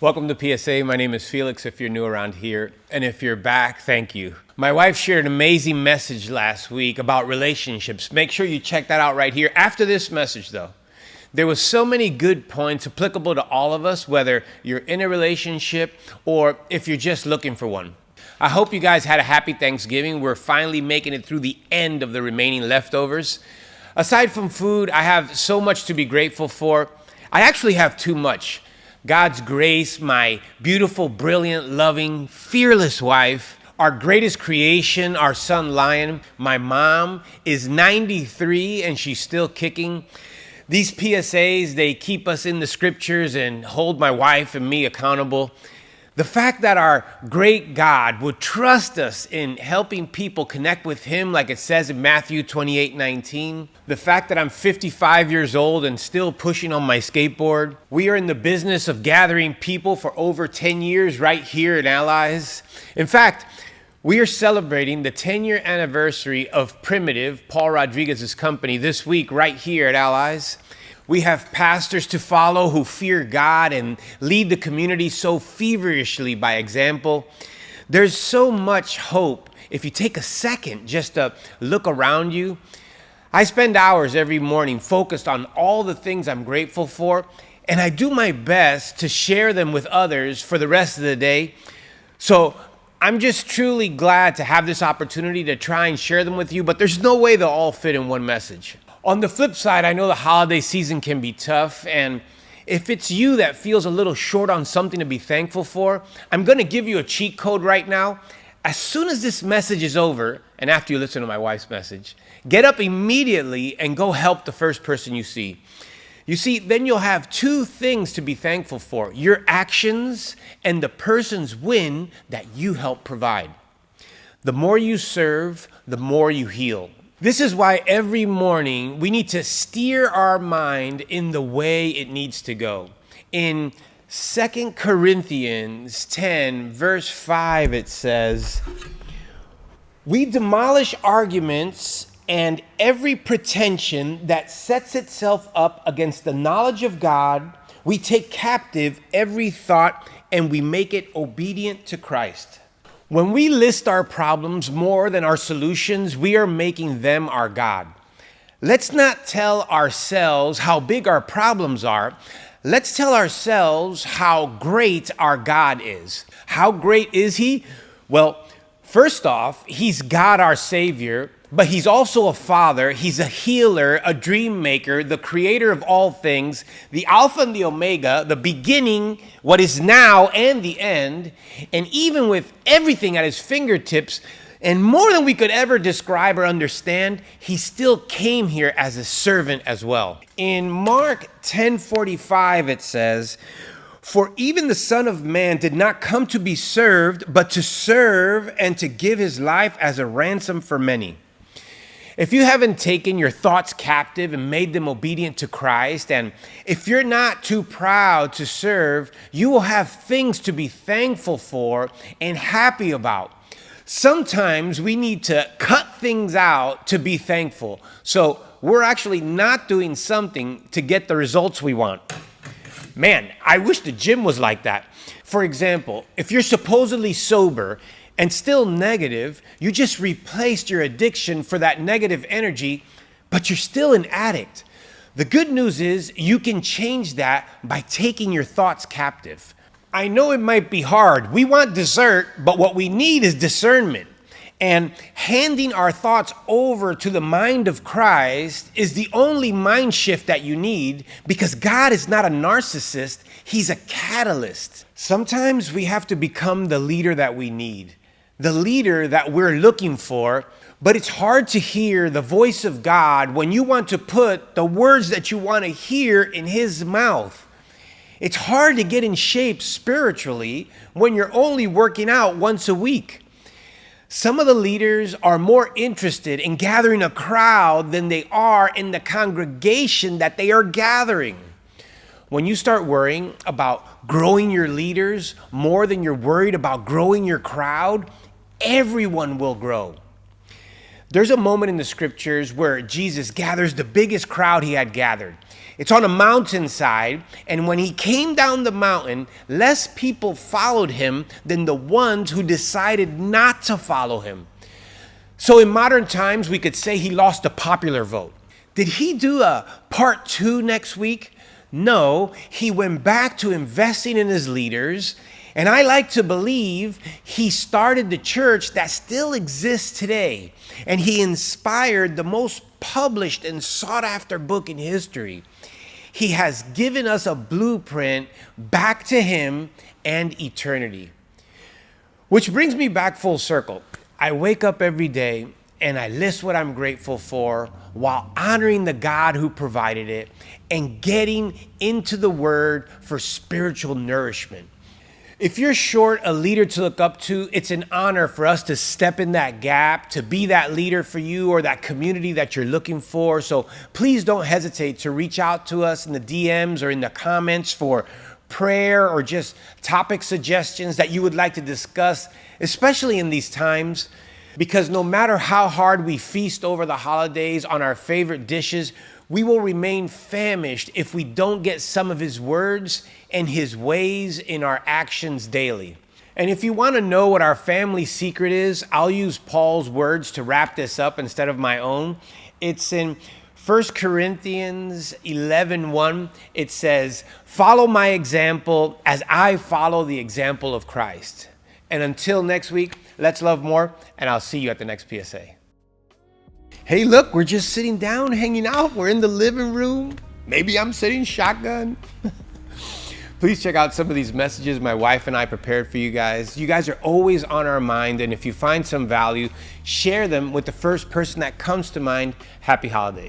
Welcome to PSA. My name is Felix if you're new around here. And if you're back, thank you. My wife shared an amazing message last week about relationships. Make sure you check that out right here. After this message, though, there was so many good points applicable to all of us, whether you're in a relationship or if you're just looking for one. I hope you guys had a happy Thanksgiving. We're finally making it through the end of the remaining leftovers. Aside from food, I have so much to be grateful for. I actually have too much. God's grace, my beautiful, brilliant, loving, fearless wife, our greatest creation, our son Lion. My mom is 93 and she's still kicking. These PSAs, they keep us in the scriptures and hold my wife and me accountable. The fact that our great God would trust us in helping people connect with him, like it says in Matthew 28:19. The fact that I'm 55 years old and still pushing on my skateboard. We are in the business of gathering people for over 10 years right here at Allies. In fact, we are celebrating the 10-year anniversary of Primitive, Paul Rodriguez's company, this week right here at Allies. We have pastors to follow who fear God and lead the community so feverishly by example. There's so much hope if you take a second just to look around you. I spend hours every morning focused on all the things I'm grateful for, and I do my best to share them with others for the rest of the day. So I'm just truly glad to have this opportunity to try and share them with you, but there's no way they'll all fit in one message. On the flip side, I know the holiday season can be tough, and if it's you that feels a little short on something to be thankful for, I'm going to give you a cheat code right now. As soon as this message is over, and after you listen to my wife's message, get up immediately and go help the first person you see. You see, then you'll have two things to be thankful for: your actions and the person's win that you help provide. The more you serve, the more you heal. This is why every morning we need to steer our mind in the way it needs to go. In 2 Corinthians 10, verse 5, it says, "We demolish arguments and every pretension that sets itself up against the knowledge of God. We take captive every thought and we make it obedient to Christ." When we list our problems more than our solutions, we are making them our God. Let's not tell ourselves how big our problems are. Let's tell ourselves how great our God is. How great is he? Well, first off, he's God our Savior, but he's also a father. He's a healer, a dream maker, the creator of all things, the Alpha and the Omega, the beginning, what is now, and the end. And even with everything at his fingertips, and more than we could ever describe or understand, he still came here as a servant as well. In Mark 10:45, it says, "For even the Son of Man did not come to be served, but to serve and to give his life as a ransom for many." If you haven't taken your thoughts captive and made them obedient to Christ, and if you're not too proud to serve, you will have things to be thankful for and happy about. Sometimes we need to cut things out to be thankful. So we're actually not doing something to get the results we want. Man, I wish the gym was like that. For example, if you're supposedly sober and still negative, you just replaced your addiction for that negative energy, but you're still an addict. The good news is you can change that by taking your thoughts captive. I know it might be hard. We want dessert, but what we need is discernment. And handing our thoughts over to the mind of Christ is the only mind shift that you need, because God is not a narcissist. He's a catalyst. Sometimes we have to become the leader that we need, the leader that we're looking for, but it's hard to hear the voice of God when you want to put the words that you want to hear in his mouth. It's hard to get in shape spiritually when you're only working out once a week. Some of the leaders are more interested in gathering a crowd than they are in the congregation that they are gathering. When you start worrying about growing your leaders more than you're worried about growing your crowd, everyone will grow. There's a moment in the scriptures where Jesus gathers the biggest crowd he had gathered. It's on a mountainside, and when he came down the mountain, less people followed him than the ones who decided not to follow him. So in modern times, we could say he lost the popular vote. Did he do a part 2 next week? No, he went back to investing in his leaders, and I like to believe he started the church that still exists today, and he inspired the most published and sought after book in history. He has given us a blueprint back to him and eternity. Which brings me back full circle. I wake up every day and I list what I'm grateful for while honoring the God who provided it and getting into the Word for spiritual nourishment. If you're short a leader to look up to, it's an honor for us to step in that gap, to be that leader for you or that community that you're looking for. So please don't hesitate to reach out to us in the DMs or in the comments for prayer or just topic suggestions that you would like to discuss, especially in these times. Because no matter how hard we feast over the holidays on our favorite dishes, we will remain famished if we don't get some of his words and his ways in our actions daily. And if you want to know what our family secret is, I'll use Paul's words to wrap this up instead of my own. It's in 1 Corinthians 11:1. It says, "Follow my example as I follow the example of Christ." And until next week, let's love more, and I'll see you at the next PSA. Hey, look, we're just sitting down, hanging out. We're in the living room. Maybe I'm sitting shotgun. Please check out some of these messages my wife and I prepared for you guys. You guys are always on our mind, and if you find some value, share them with the first person that comes to mind. Happy holidays.